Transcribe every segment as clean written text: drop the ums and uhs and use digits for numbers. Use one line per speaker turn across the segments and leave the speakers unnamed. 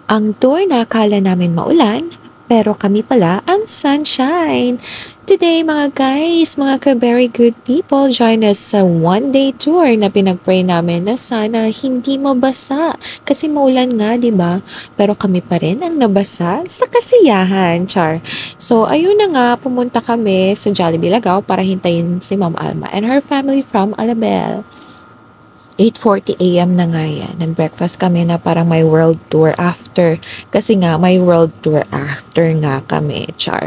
Ang tour na akala namin maulan, pero kami pala ang sunshine. Today mga guys, mga ka-very good people, join us sa one-day tour na pinag-pray namin na sana hindi mabasa. Kasi maulan nga, di ba? Pero kami pa rin ang nabasa sa kasiyahan, char. So ayun na nga, pumunta kami sa Jollibee Lagaw para hintayin si Ma'am Alma and her family from Alabel. 8:40 AM na nga yan. Nag-breakfast kami na parang may world tour after. Kasi nga, may world tour after nga kami, char.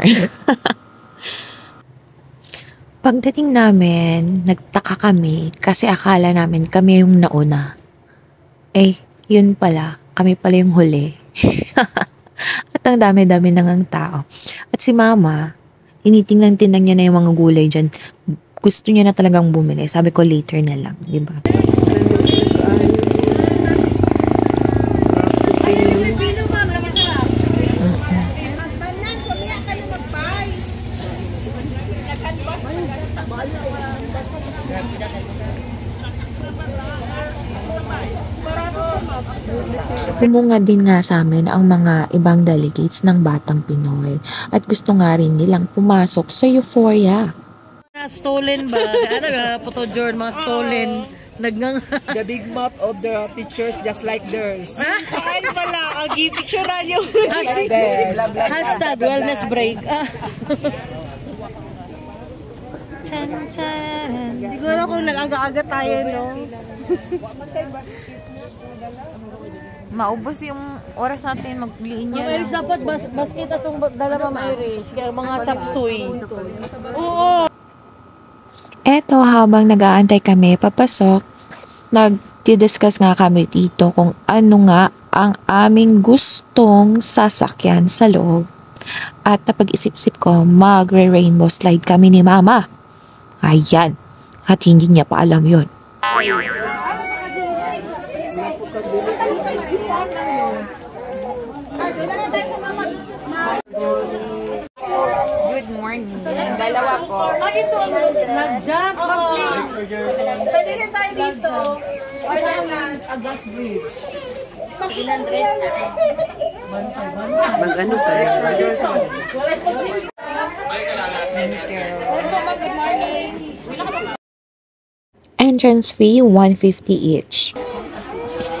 Pagdating namin, nagtaka kami kasi akala namin kami yung nauna. Eh, yun pala. Kami pala yung huli. At ang dami-dami nang ang tao. At si Mama, tinitingnan-tingnan niya na yung mga gulay dyan. Gusto niya na talagang bumili. Sabi ko later na lang, di ba? Humunga din nga sa amin ang mga ibang delegates ng Batang Pinoy at gusto nga rin nilang pumasok sa Euphoria.
Stolen ba? Ano ba? Photojord, mga stolen. Naggang...
The big mouth of the teachers just like theirs.
Kain pala. Ang i-picturean yung... Hashtag wellness break. Siguro kung nag-aga-aga tayo, no?
Maubos yung oras natin magliin niya.
Mga dapat basket atong dala pa ma-iris. Kaya mga chapsuy. Oo!
Eto, habang nag-aantay kami papasok, nag-discuss nga kami dito kung ano nga ang aming gustong sasakyan sa loob. At napag-isip-isip ko, magre-rainbow slide kami ni Mama. Ayan. At hindi niya pa alam yun.
Good morning. Dalawa po.
Ito ang nag-jump. Pwede rin tayo dito. Or sa gas bridge.
Mag-ano ka?
Entrance fee, 150 each.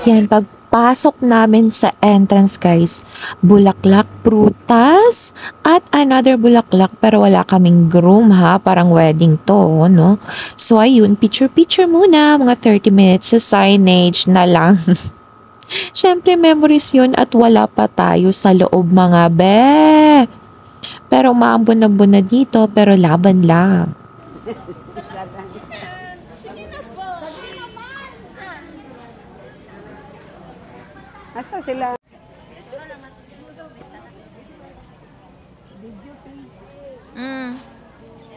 Yan, pagpasok namin sa entrance guys, bulaklak, prutas, at another bulaklak pero wala kaming groom ha, parang wedding to, no? So ayun, picture-picture muna, mga 30 minutes sa signage na lang. Siyempre memories yun at wala pa tayo sa loob mga be. Pero maambon-ambon na dito pero laban lang.
Asa sila?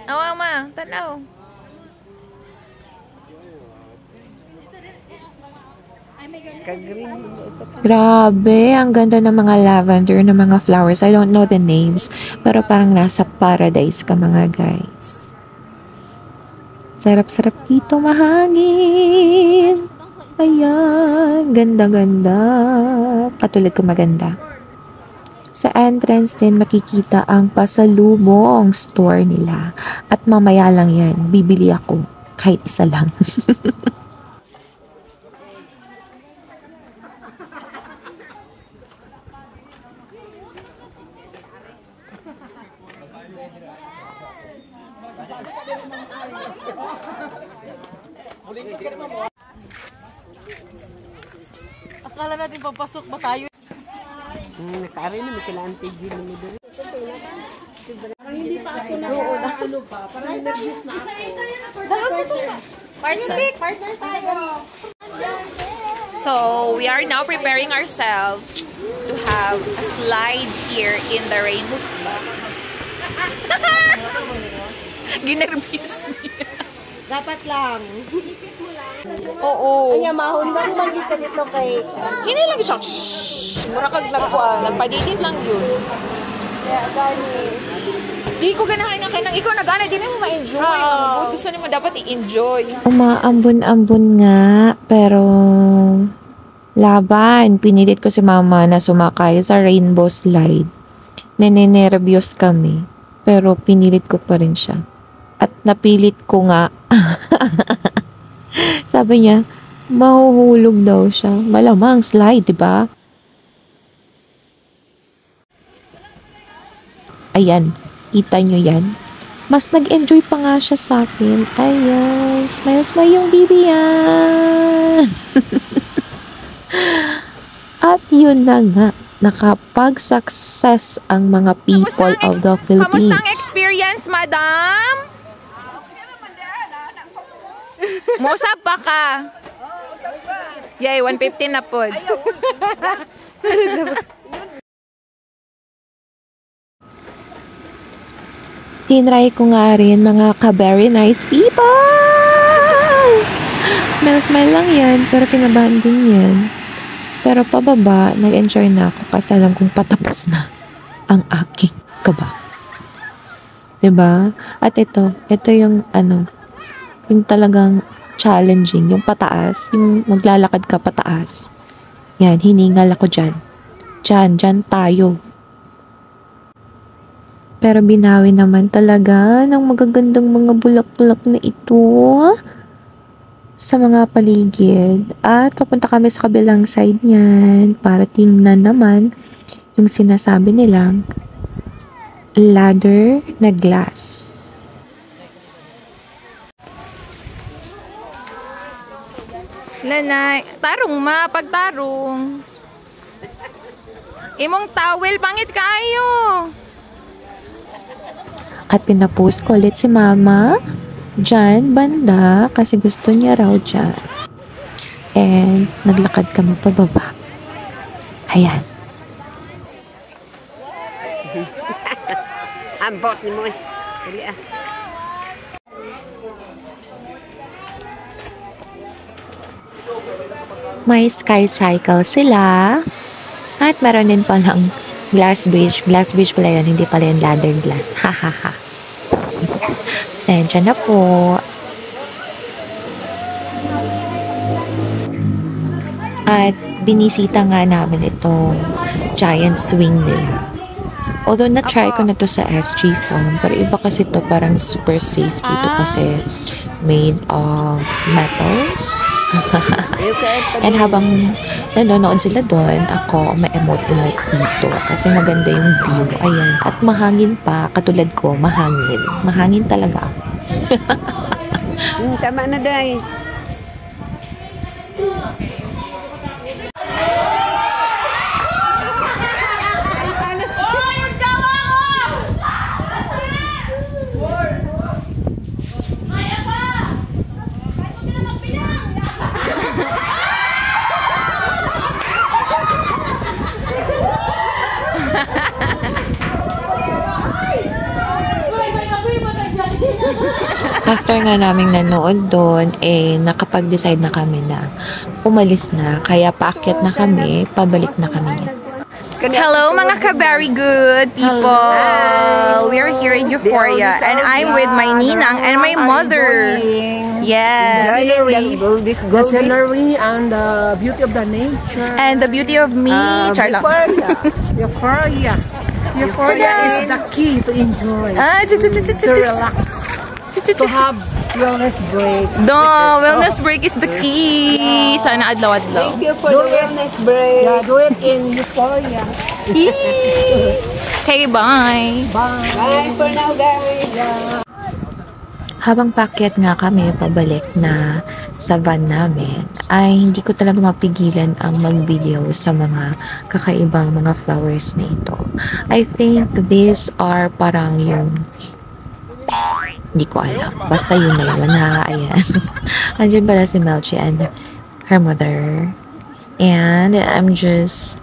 Awa ma, tanaw.
Grabe, ang ganda ng mga lavender, ng mga flowers. I don't know the names, pero parang nasa paradise ka mga guys. Sarap-sarap dito, mahangin. Ayan, ganda-ganda. Katulad ko maganda. Sa entrance din makikita ang pasalubong store nila. At mamaya lang yan, bibili ako. Kahit isa lang.
Akala natin papasok ba tayo?
Nakaari naman sila Auntie Jill ni Dori.
Parang hindi pa ako na ano pa. Parang nag-use na ako. Isa-isa yan ako. Partner tayo.
So, we are now preparing ourselves to have a slide here in the rainbow spa. Ginervous me.
Dapat lang.
Oo.
Kanya mahundang magita dito kay...
Hindi lang siya. Shhh! Mura kag nagpadidit lang yun.
Kaya gani.
Di ko ganahan nga kayo. Ikaw na gana, di na mo ma-enjoy. Gusto niyo mo dapat i-enjoy.
Umaambon-ambon nga, pero Laban, pinilit ko si mama na sumakay sa rainbow slide. Nenenervyos kami, pero pinilit ko pa rin siya. At napilit ko nga. Sabi niya, mahuhulog daw siya. Malamang slide, diba? Ayan, kita nyo yan. Mas nag-enjoy pa nga siya sa akin. Ayan, smile yung bibi yan. At yun na nga, nakapag-success ang mga people of the Philippines.
Kamusta ang experience, madam? Musab pa ka. Yay, 150 na po.
Tinry ko nga rin mga ka-very nice people. Smile lang yan, pero kinabahan din yan. Pero pababa, nag-enjoy na ako kasi alam kong patapos na ang aking kaba. Diba? At ito yung yung talagang challenging, yung pataas, yung maglalakad ka pataas. Yan, hiningal ako dyan. Dyan tayo. Pero binawi naman talaga ng magagandang mga bulaklak na ito sa mga paligid. At papunta kami sa kabilang side niyan para tingnan naman yung sinasabi nilang ladder na glass.
Nanay, tarong ma, pagtarong. Imong towel, pangit kaayo.
At pinapost ko ulit si mama dyan, banda, kasi gusto niya raw dyan. And naglakad kami pababa. Ayan.
Ambot ni mo eh. Dali ah.
May sky cycle sila. At meron din palang glass bridge. Glass bridge pala yun, hindi pala yung ladder glass. Ha. Sensya na po. At binisita nga namin itong giant swing nila. Although na-try ko na to sa SG Farm, pero iba kasi to parang super safe dito kasi made of metals. And habang nanonood sila doon, ako ma-emote dito kasi maganda yung view. Ayan. At mahangin pa, katulad ko, mahangin. Mahangin talaga.
Tama na, Day.
After nga naming nanood doon, nakapag-decide na kami na umalis na. Kaya paakyat na kami, pabalik na kami.
Hello mga ka-very good people. We are here in Euphoria and I'm with my ninang and my mother. Yes.
The scenery and the beauty of the nature.
And the beauty of me.
Euphoria. Euphoria is the key to enjoy. To relax. To have wellness break.
No, wellness break is the key. Sana adlaw-adlaw.
Thank you for the wellness break.
Yeah, do it in Euphoria.
Okay, bye.
Bye for now, guys.
Habang paakyat nga kami pabalik na sa van namin, ay hindi ko talaga mapigilan ang mag-video sa mga kakaibang mga flowers na ito. I think these are parang yung hindi ko alam. Basta yun na yun ha. Ayan. Andiyan pala si Melchi and her mother. And I'm just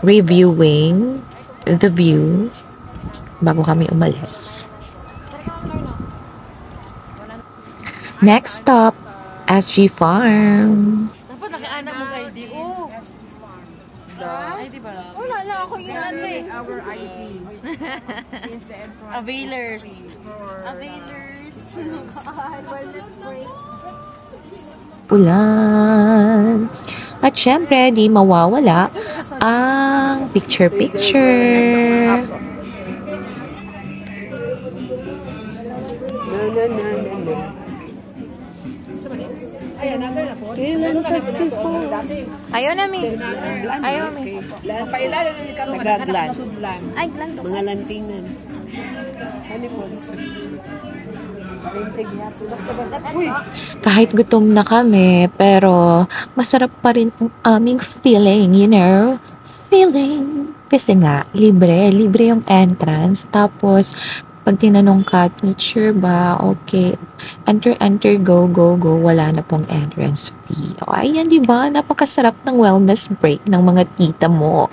reviewing the view bago kami umalis. Next stop, SG Farm.
Dapat nakianak mo kay ID. Oh. ID ba? Wala na ako yung our ID. Since the entrance. Availers.
Ulan. At syempre, di mawawala ang picture-picture.
Kailan festival?
Ayaw na, mi. Ayaw, mi.
Tagaglan.
Ay, glan.
Mga lantingan. Ano po?
Kahit gutom na kami, pero masarap pa rin ang aming feeling, you know? Feeling. Kasi nga, libre. Libre yung entrance. Tapos, pag tinanong ka, teacher ba? Okay. Enter, go, go, go. Wala na pong entrance fee. O, ayan, di ba? Napakasarap ng wellness break ng mga tita mo.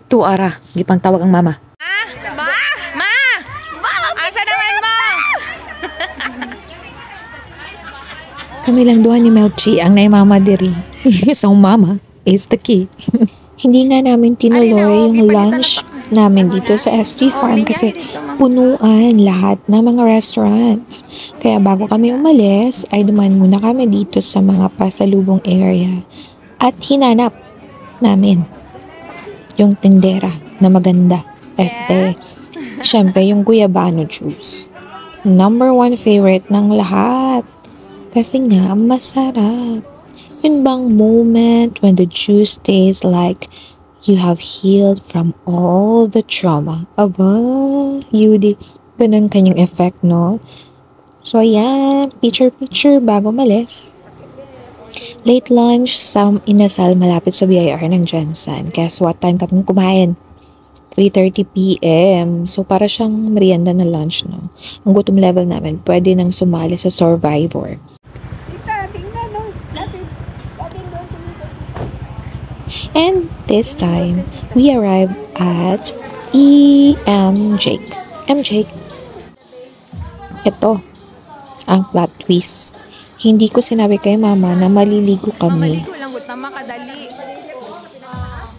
Tuara, gipang tawag ang mama.
Ma! Ma! Asa naman mo?
Kami lang duha ni Melchi ang naimama diri. So mama is the key. Hindi nga namin tinuloy yung lunch namin dito sa SG Farm kasi punuan lahat ng mga restaurants. Kaya bago kami umalis, ay duman muna kami dito sa mga pasalubong area at hinanap namin yung tindera na maganda. Siyempre, yung guyabano juice. Number 1 favorite ng lahat. Kasi nga, masarap. Yun bang moment when the juice tastes like you have healed from all the trauma? Aba, Yudi. Ganun kanyang effect, no? So, ayan. Picture bago malis. Late lunch sa inasal malapit sa BIR ng Jensen. Guess what time kami kumain? 3:30 p.m. So, para siyang merienda na lunch, no? Ang gutom level namin, pwede nang sumali sa Survivor. And this time, we arrived at MJ. Ito, ang plot twist. Hindi ko sinabi kay mama na maliligo kami.
Maligo lang, gut na makadali.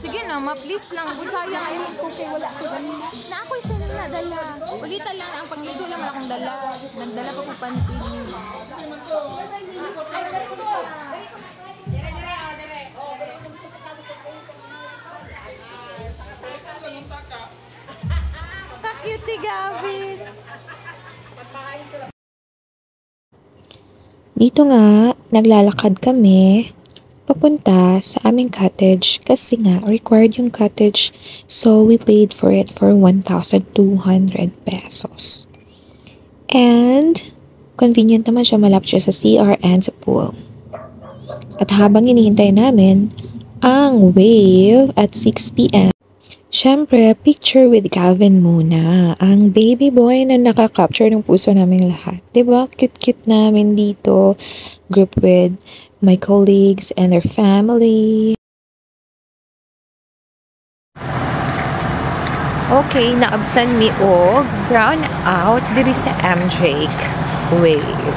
Sige na, ma-please lang. Gut sayang ay magkuke, wala ko ganun. Na ako'y sanay na dala. Ulitan lang na ang pangligo lang akong dala. Nagdala pa ko pantin. Ka-cute, Gavin.
Dito nga, naglalakad kami papunta sa aming cottage kasi nga required yung cottage, so we paid for it for 1,200 pesos. And convenient naman siya, malapit siya sa CR and sa pool. At habang hinihintay namin ang wave at 6 p.m., syempre, picture with Gavin muna. Ang baby boy na nakaka-capture ng puso namin lahat. Diba? Cute-cute namin dito. Group with my colleagues and their family. Okay, naabtan mi og brown out diri sa MJ wave.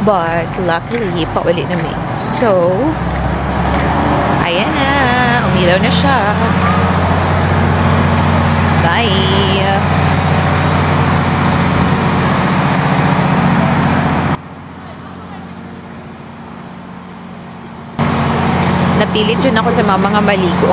But luckily, pauli na mi. So, ayan na. Umilaw na siya. Bye! Napilit yun ako sa mga maligo.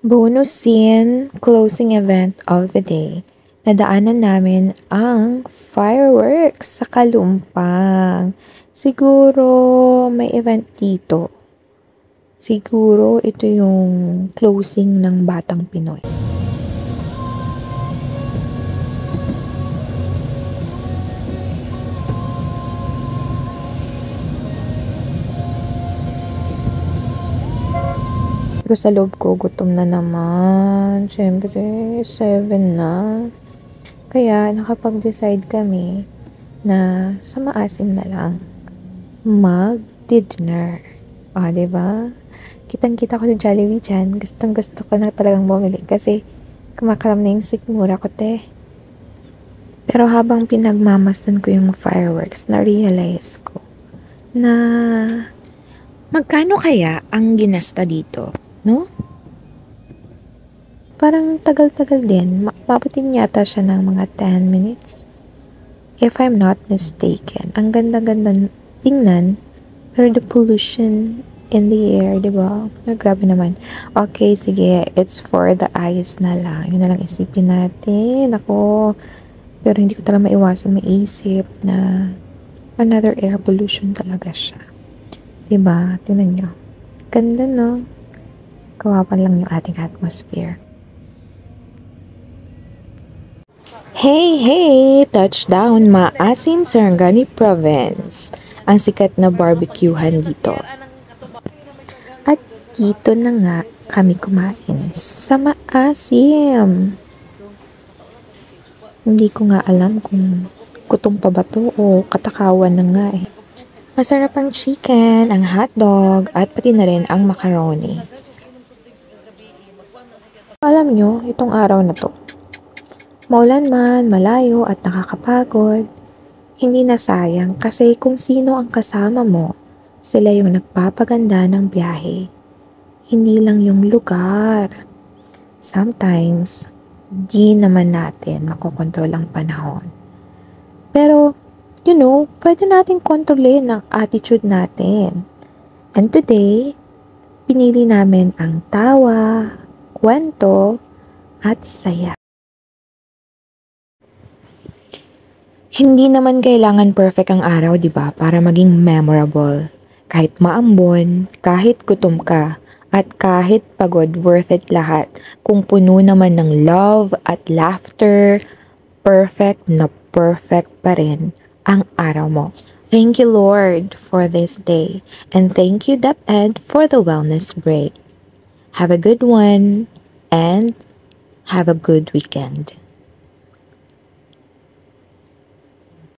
Bonus scene, closing event of the day. Nadaanan namin ang fireworks sa Kalumpang. Siguro may event dito. Siguro ito yung closing ng Batang Pinoy. Pero sa loob ko, gutom na naman. Siyempre, 7 na. Kaya nakapag-decide kami na sa maasim na lang mag-dinner. Diba? Kitang-kita ko sa Jollibee dyan. Gustong-gusto ko na talagang bumili kasi kumakalam na yung sikmura ko, te. Pero habang pinagmamasdan ko yung fireworks, na-realize ko na magkano kaya ang ginasta dito, no? Parang tagal-tagal din. Mabutin yata siya ng mga 10 minutes. if I'm not mistaken. Ang ganda-ganda tingnan, pero the pollution in the air, di ba? Grabe naman. Okay, sige. It's for the eyes na lang. Yun na lang isipin natin. Ako, pero hindi ko talaga maiwasan maisip na another air pollution talaga siya. Diba? Tingnan nyo. Ganda, no? Kawawa lang yung ating atmosphere. Hey, hey! Touchdown, Maasim, Sarangani Province. Ang sikat na barbecuehan dito. At dito na nga kami kumain sa Maasim. Hindi ko nga alam kung gutom pa ba to o katakawan na nga eh. Masarap ang chicken, ang hotdog, at pati na rin ang macaroni. Alam nyo, itong araw na to, maulan man, malayo at nakakapagod, hindi na sayang kasi kung sino ang kasama mo, sila yung nagpapaganda ng biyahe. Hindi lang yung lugar. Sometimes, di naman natin makokontrol ang panahon. Pero, you know, pwede natin kontrolin ang attitude natin. And today, pinili namin ang tawa, kwento, at saya. Hindi naman kailangan perfect ang araw, di ba, para maging memorable. Kahit maambon, kahit gutom ka, at kahit pagod, worth it lahat. Kung puno naman ng love at laughter, perfect na perfect pa rin ang araw mo. Thank you, Lord, for this day. And thank you, DepEd, for the wellness break. Have a good one, and have a good weekend.